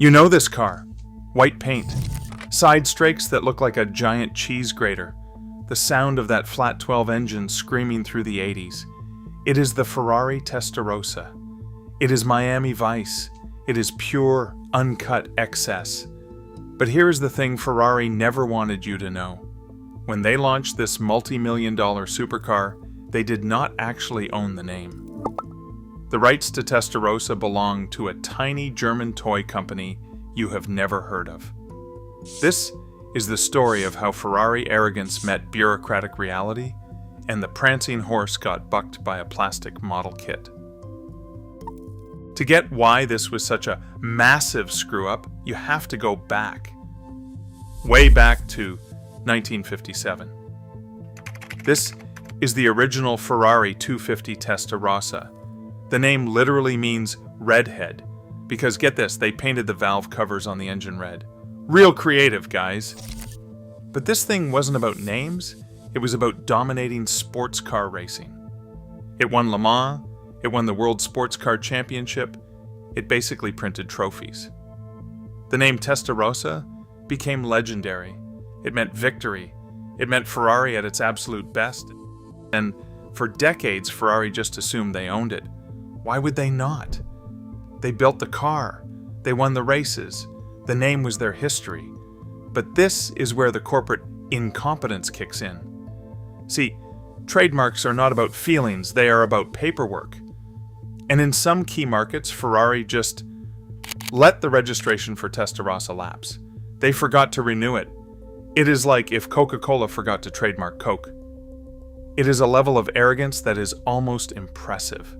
You know this car. White paint. Side strakes that look like a giant cheese grater. The sound of that flat 12 engine screaming through the 80s. It is the Ferrari Testarossa. It is Miami Vice. It is pure, uncut excess. But here's the thing Ferrari never wanted you to know. When they launched this multi-million-dollar supercar, they did not actually own the name. The rights to Testarossa belong to a tiny German toy company you have never heard of. This is the story of how Ferrari arrogance met bureaucratic reality, and the prancing horse got bucked by a plastic model kit. To get why this was such a massive screw-up, you have to go back. Way back to 1957. This is the original Ferrari 250 Testarossa. The name literally means redhead, because get this, they painted the valve covers on the engine red. Real creative, guys. But this thing wasn't about names, it was about dominating sports car racing. It won Le Mans, it won the World Sports Car Championship, it basically printed trophies. The name Testarossa became legendary. It meant victory. It meant Ferrari at its absolute best. And for decades, Ferrari just assumed they owned it. Why would they not? They built the car. They won the races. The name was their history. But this is where the corporate incompetence kicks in. See, trademarks are not about feelings, they are about paperwork. And in some key markets, Ferrari just let the registration for Testarossa lapse. They forgot to renew it. It is like if Coca-Cola forgot to trademark Coke. It is a level of arrogance that is almost impressive.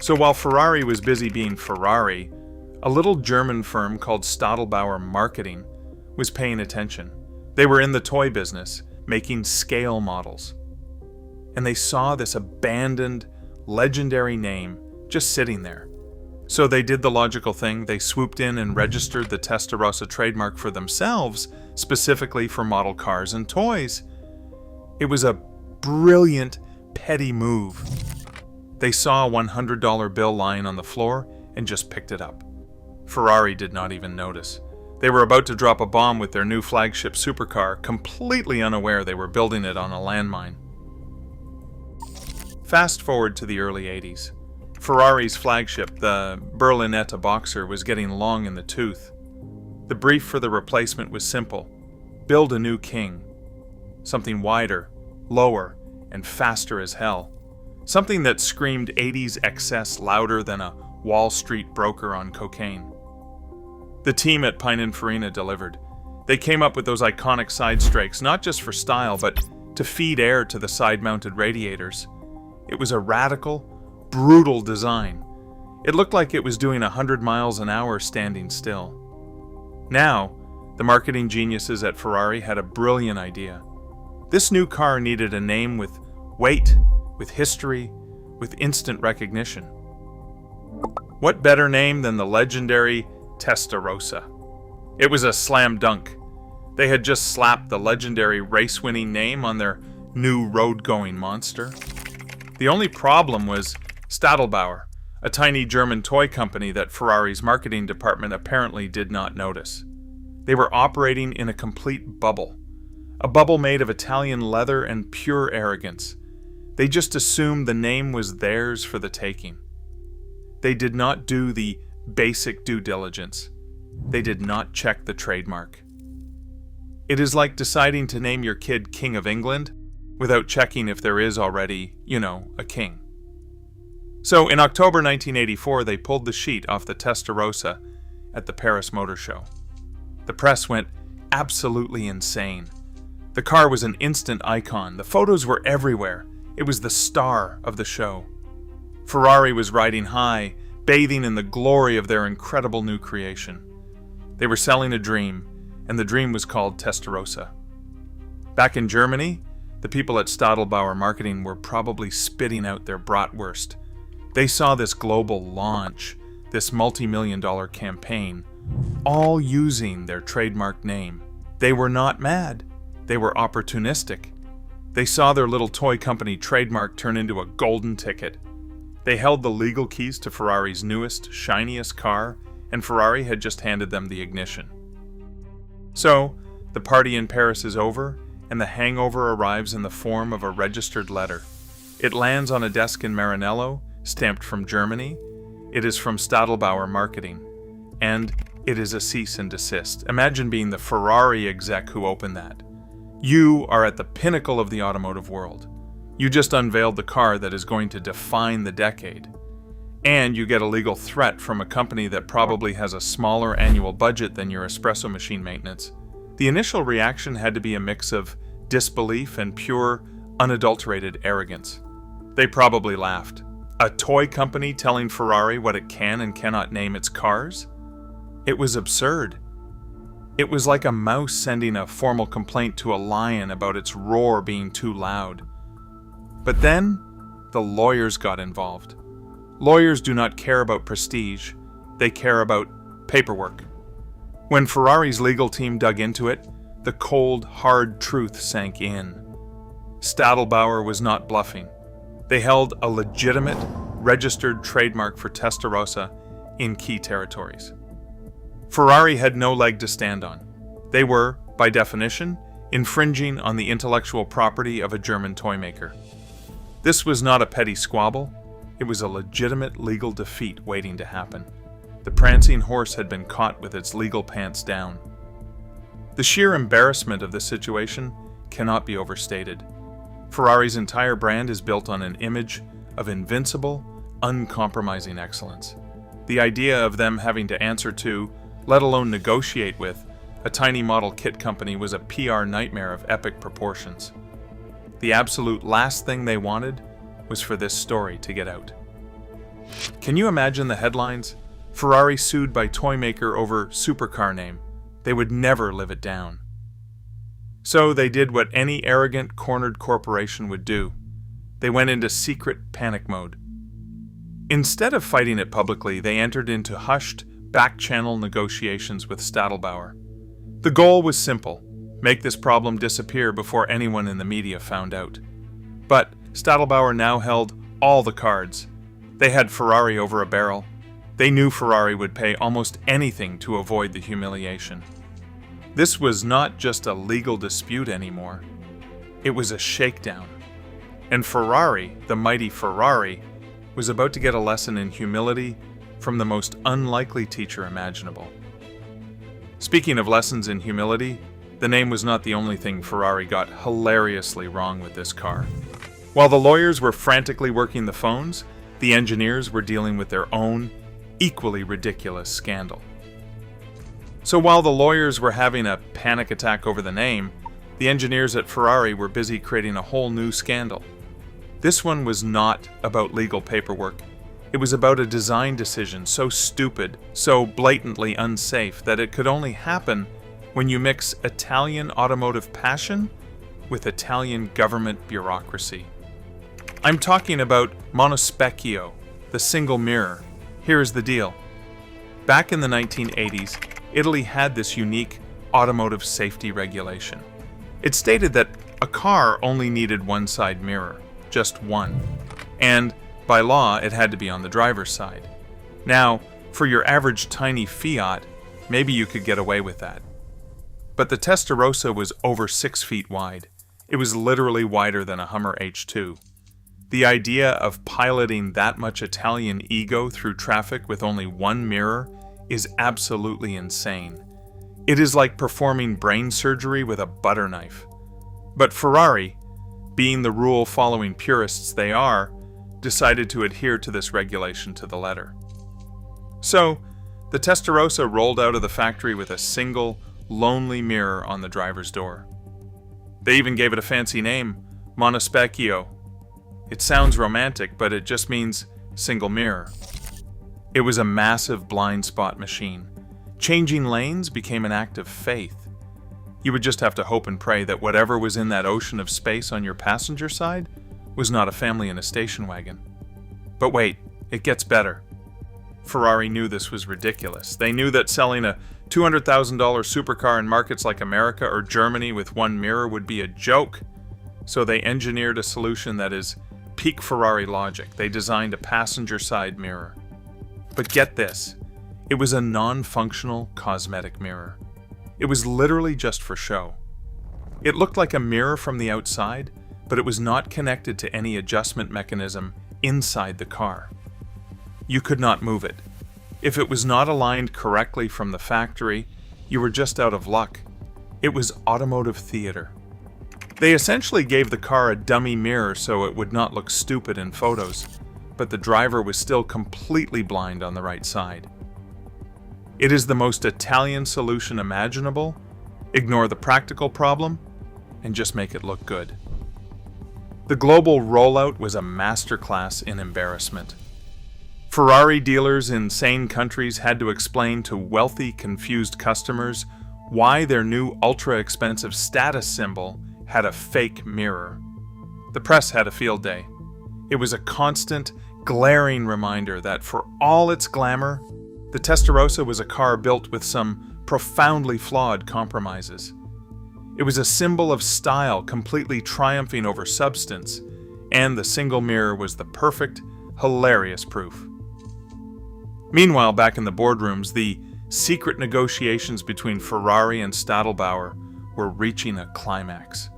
So while Ferrari was busy being Ferrari, a little German firm called Stadlbauer Marketing was paying attention. They were in the toy business, making scale models. And they saw this abandoned, legendary name just sitting there. So they did the logical thing, they swooped in and registered the Testarossa trademark for themselves, specifically for model cars and toys. It was a brilliant, petty move. They saw a $100 bill lying on the floor and just picked it up. Ferrari did not even notice. They were about to drop a bomb with their new flagship supercar, completely unaware they were building it on a landmine. Fast forward to the early 80s. Ferrari's flagship, the Berlinetta Boxer, was getting long in the tooth. The brief for the replacement was simple. Build a new king. Something wider, lower, and faster as hell. Something that screamed 80s excess louder than a Wall Street broker on cocaine. The team at Pininfarina delivered. They came up with those iconic side strakes, not just for style, but to feed air to the side-mounted radiators. It was a radical, brutal design. It looked like it was doing 100 miles an hour standing still. Now, the marketing geniuses at Ferrari had a brilliant idea. This new car needed a name with weight, with history, with instant recognition. What better name than the legendary Testarossa? It was a slam dunk. They had just slapped the legendary race-winning name on their new road-going monster. The only problem was Stadlbauer, a tiny German toy company that Ferrari's marketing department apparently did not notice. They were operating in a complete bubble. A bubble made of Italian leather and pure arrogance. They just assumed the name was theirs for the taking. They did not do the basic due diligence. They did not check the trademark. It is like deciding to name your kid King of England without checking if there is already, a king. So in October 1984, they pulled the sheet off the Testarossa at the Paris Motor Show. The press went absolutely insane. The car was an instant icon. The photos were everywhere. It was the star of the show. Ferrari was riding high, bathing in the glory of their incredible new creation. They were selling a dream, and the dream was called Testarossa. Back in Germany, the people at Stadlbauer Marketing were probably spitting out their bratwurst. They saw this global launch, this multi-million-dollar campaign, all using their trademark name. They were not mad. They were opportunistic. They saw their little toy company trademark turn into a golden ticket. They held the legal keys to Ferrari's newest, shiniest car and Ferrari had just handed them the ignition. So, the party in Paris is over, and the hangover arrives in the form of a registered letter. It lands on a desk in Maranello, stamped from Germany. It is from Stadlbauer Marketing, and it is a cease and desist. Imagine being the Ferrari exec who opened that. You are at the pinnacle of the automotive world. You just unveiled the car that is going to define the decade. And you get a legal threat from a company that probably has a smaller annual budget than your espresso machine maintenance. The initial reaction had to be a mix of disbelief and pure, unadulterated arrogance. They probably laughed. A toy company telling Ferrari what it can and cannot name its cars? It was absurd. It was like a mouse sending a formal complaint to a lion about its roar being too loud. But then, the lawyers got involved. Lawyers do not care about prestige, they care about paperwork. When Ferrari's legal team dug into it, the cold, hard truth sank in. Stadlbauer was not bluffing. They held a legitimate, registered trademark for Testarossa in key territories. Ferrari had no leg to stand on. They were, by definition, infringing on the intellectual property of a German toy maker. This was not a petty squabble. It was a legitimate legal defeat waiting to happen. The prancing horse had been caught with its legal pants down. The sheer embarrassment of this situation cannot be overstated. Ferrari's entire brand is built on an image of invincible, uncompromising excellence. The idea of them having to answer to, let alone negotiate with, a tiny model kit company was a PR nightmare of epic proportions. The absolute last thing they wanted was for this story to get out. Can you imagine the headlines? Ferrari sued by toy maker over supercar name. They would never live it down. So they did what any arrogant, cornered corporation would do. They went into secret panic mode. Instead of fighting it publicly, they entered into hushed, back-channel negotiations with Stadlbauer. The goal was simple: make this problem disappear before anyone in the media found out. But Stadlbauer now held all the cards. They had Ferrari over a barrel. They knew Ferrari would pay almost anything to avoid the humiliation. This was not just a legal dispute anymore. It was a shakedown. And Ferrari, the mighty Ferrari, was about to get a lesson in humility from the most unlikely teacher imaginable. Speaking of lessons in humility, the name was not the only thing Ferrari got hilariously wrong with this car. While the lawyers were frantically working the phones, the engineers were dealing with their own, equally ridiculous scandal. So while the lawyers were having a panic attack over the name, the engineers at Ferrari were busy creating a whole new scandal. This one was not about legal paperwork. It was about a design decision so stupid, so blatantly unsafe that it could only happen when you mix Italian automotive passion with Italian government bureaucracy. I'm talking about Monospecchio, the single mirror. Here is the deal. Back in the 1980s, Italy had this unique automotive safety regulation. It stated that a car only needed one side mirror, just one, and by law it had to be on the driver's side. Now, for your average tiny Fiat, maybe you could get away with that. But the Testarossa was over 6 feet wide. It was literally wider than a Hummer H2. The idea of piloting that much Italian ego through traffic with only one mirror is absolutely insane. It is like performing brain surgery with a butter knife. But Ferrari, being the rule-following purists they are, decided to adhere to this regulation to the letter. So, the Testarossa rolled out of the factory with a single, lonely mirror on the driver's door. They even gave it a fancy name, Monospecchio. It sounds romantic, but it just means single mirror. It was a massive blind spot machine. Changing lanes became an act of faith. You would just have to hope and pray that whatever was in that ocean of space on your passenger side was not a family in a station wagon. But wait, it gets better. Ferrari knew this was ridiculous. They knew that selling a $200,000 supercar in markets like America or Germany with one mirror would be a joke. So they engineered a solution that is peak Ferrari logic. They designed a passenger side mirror. But get this, It was a non-functional cosmetic mirror. It was literally just for show. It looked like a mirror from the outside, but it was not connected to any adjustment mechanism inside the car. You could not move it. If it was not aligned correctly from the factory, you were just out of luck. It was automotive theater. They essentially gave the car a dummy mirror so it would not look stupid in photos, but the driver was still completely blind on the right side. It is the most Italian solution imaginable. Ignore the practical problem and just make it look good. The global rollout was a masterclass in embarrassment. Ferrari dealers in sane countries had to explain to wealthy, confused customers why their new ultra-expensive status symbol had a fake mirror. The press had a field day. It was a constant, glaring reminder that for all its glamour, the Testarossa was a car built with some profoundly flawed compromises. It was a symbol of style completely triumphing over substance, and the single mirror was the perfect, hilarious proof. Meanwhile, back in the boardrooms, the secret negotiations between Ferrari and Stadlbauer were reaching a climax.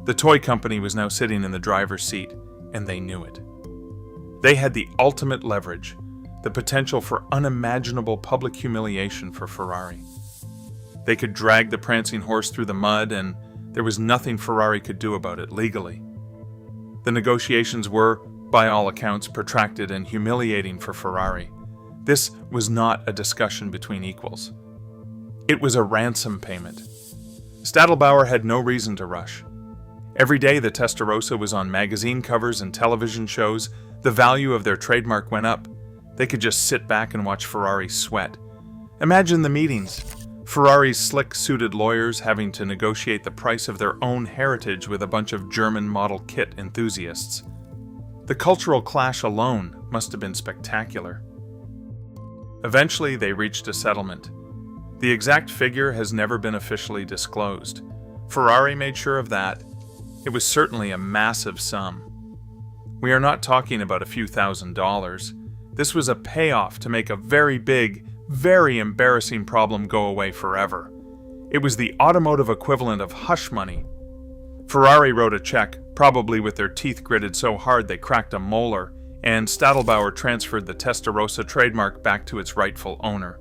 The toy company was now sitting in the driver's seat, and they knew it. They had the ultimate leverage, the potential for unimaginable public humiliation for Ferrari. They could drag the prancing horse through the mud, and there was nothing Ferrari could do about it legally. The negotiations were, by all accounts, protracted and humiliating for Ferrari. This was not a discussion between equals. It was a ransom payment. Stadlbauer had no reason to rush. Every day the Testarossa was on magazine covers and television shows, the value of their trademark went up. They could just sit back and watch Ferrari sweat. Imagine the meetings. Ferrari's slick-suited lawyers having to negotiate the price of their own heritage with a bunch of German model kit enthusiasts. The cultural clash alone must have been spectacular. Eventually, they reached a settlement. The exact figure has never been officially disclosed. Ferrari made sure of that. It was certainly a massive sum. We are not talking about a few $1,000s. This was a payoff to make a very big, very embarrassing problem go away forever. It was the automotive equivalent of hush money. Ferrari wrote a check, probably with their teeth gritted so hard they cracked a molar, and Stadlbauer transferred the Testarossa trademark back to its rightful owner.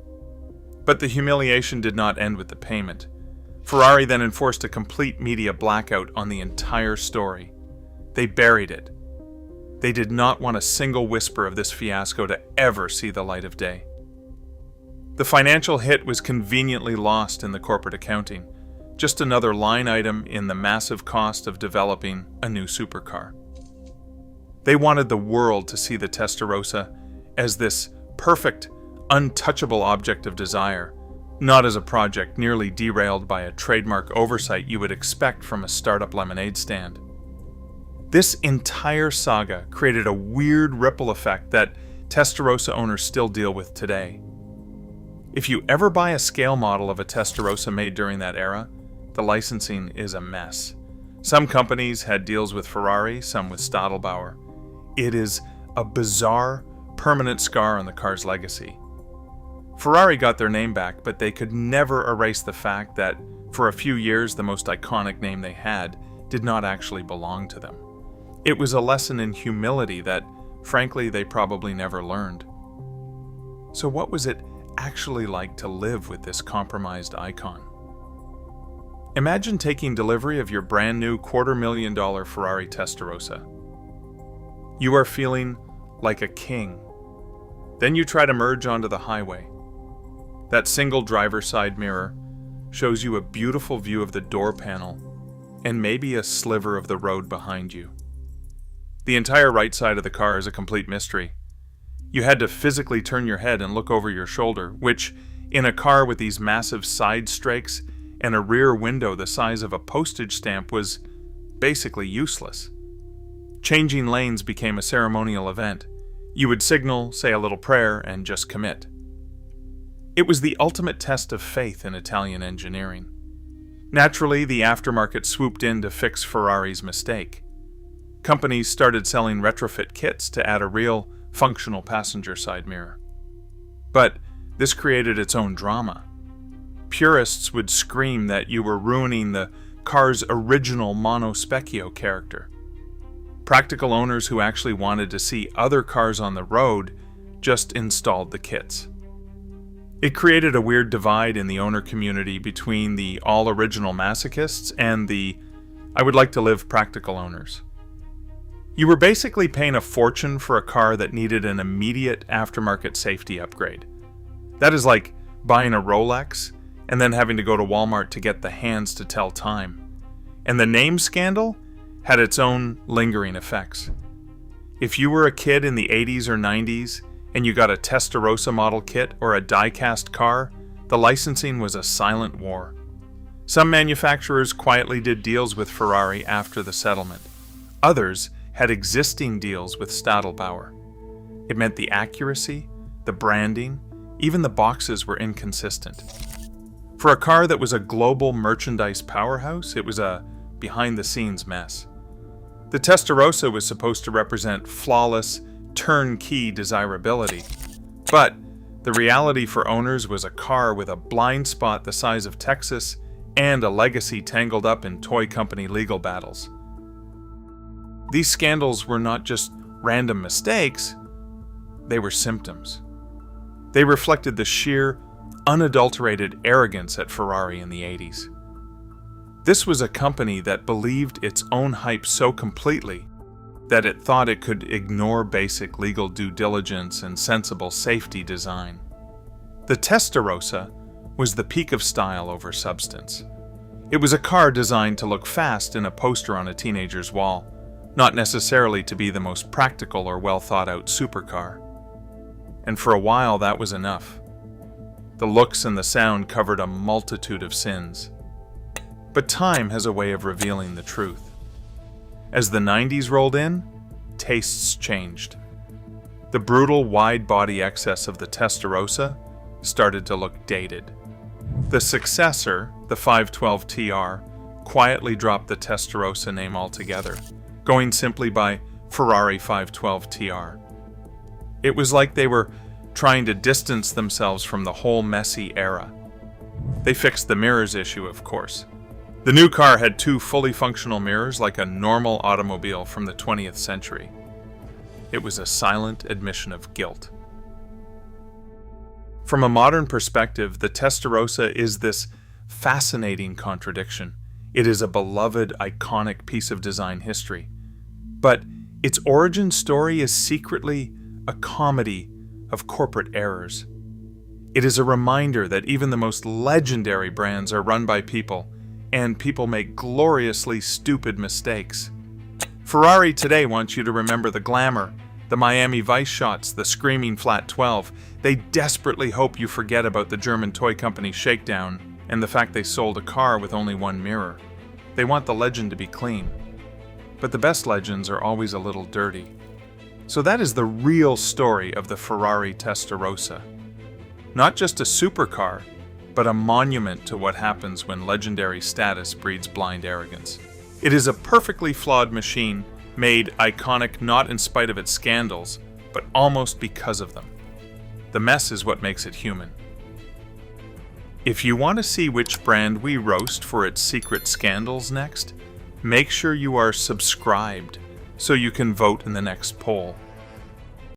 But the humiliation did not end with the payment. Ferrari then enforced a complete media blackout on the entire story. They buried it. They did not want a single whisper of this fiasco to ever see the light of day. The financial hit was conveniently lost in the corporate accounting, just another line item in the massive cost of developing a new supercar. They wanted the world to see the Testarossa as this perfect, untouchable object of desire, not as a project nearly derailed by a trademark oversight you would expect from a startup lemonade stand. This entire saga created a weird ripple effect that Testarossa owners still deal with today. If you ever buy a scale model of a Testarossa made during that era, the licensing is a mess. Some companies had deals with Ferrari, some with Stadlbauer. It is a bizarre, permanent scar on the car's legacy. Ferrari got their name back, but they could never erase the fact that, for a few years, the most iconic name they had did not actually belong to them. It was a lesson in humility that, frankly, they probably never learned. So what was it actually like to live with this compromised icon? Imagine taking delivery of your brand new $250,000 Ferrari Testarossa. You are feeling like a king. Then you try to merge onto the highway. That single driver's side mirror shows you a beautiful view of the door panel and maybe a sliver of the road behind you. The entire right side of the car is a complete mystery. You had to physically turn your head and look over your shoulder, which, in a car with these massive side strakes and a rear window the size of a postage stamp, was basically useless. Changing lanes became a ceremonial event. You would signal, say a little prayer, and just commit. It was the ultimate test of faith in Italian engineering. Naturally, the aftermarket swooped in to fix Ferrari's mistake. Companies started selling retrofit kits to add a real, functional passenger side mirror. But This created its own drama. Purists would scream that you were ruining the car's original Monospecchio character. Practical owners who actually wanted to see other cars on the road just installed the kits. It created a weird divide in the owner community between the all-original masochists and the I would like to live practical owners. You were basically paying a fortune for a car that needed an immediate aftermarket safety upgrade. That is like buying a Rolex and then having to go to Walmart to get the hands to tell time. And the name scandal had its own lingering effects. If you were a kid in the 80s or 90s and you got a Testarossa model kit or a die-cast car, the licensing was a silent war. Some manufacturers quietly did deals with Ferrari after the settlement. Others had existing deals with Stadlbauer. It meant the accuracy, the branding, even the boxes were inconsistent. For a car that was a global merchandise powerhouse, it was a behind-the-scenes mess. The Testarossa was supposed to represent flawless, turnkey desirability, but the reality for owners was a car with a blind spot the size of Texas and a legacy tangled up in toy company legal battles. These scandals were not just random mistakes, they were symptoms. They reflected the sheer, unadulterated arrogance at Ferrari in the 80s. This was a company that believed its own hype so completely that it thought it could ignore basic legal due diligence and sensible safety design. The Testarossa was the peak of style over substance. It was a car designed to look fast in a poster on a teenager's wall, not necessarily to be the most practical or well-thought-out supercar. And for a while that was enough. The looks and the sound covered a multitude of sins. But time has a way of revealing the truth. As the 90s rolled in, tastes changed. The brutal wide-body excess of the Testarossa started to look dated. The successor, the 512 TR, quietly dropped the Testarossa name altogether, going simply by Ferrari 512 TR. It was like they were trying to distance themselves from the whole messy era. They fixed the mirrors issue, of course. The new car had 2 fully functional mirrors like a normal automobile from the 20th century. It was a silent admission of guilt. From a modern perspective, the Testarossa is this fascinating contradiction. It is a beloved, iconic piece of design history. But its origin story is secretly a comedy of corporate errors. It is a reminder that even the most legendary brands are run by people, and people make gloriously stupid mistakes. Ferrari today wants you to remember the glamour, the Miami Vice shots, the screaming flat 12. They desperately hope you forget about the German toy company shakedown and the fact they sold a car with only 1 mirror. They want the legend to be clean. But the best legends are always a little dirty. So that is the real story of the Ferrari Testarossa. Not just a supercar, but a monument to what happens when legendary status breeds blind arrogance. It is a perfectly flawed machine, made iconic not in spite of its scandals, but almost because of them. The mess is what makes it human. If you want to see which brand we roast for its secret scandals next, make sure you are subscribed so you can vote in the next poll.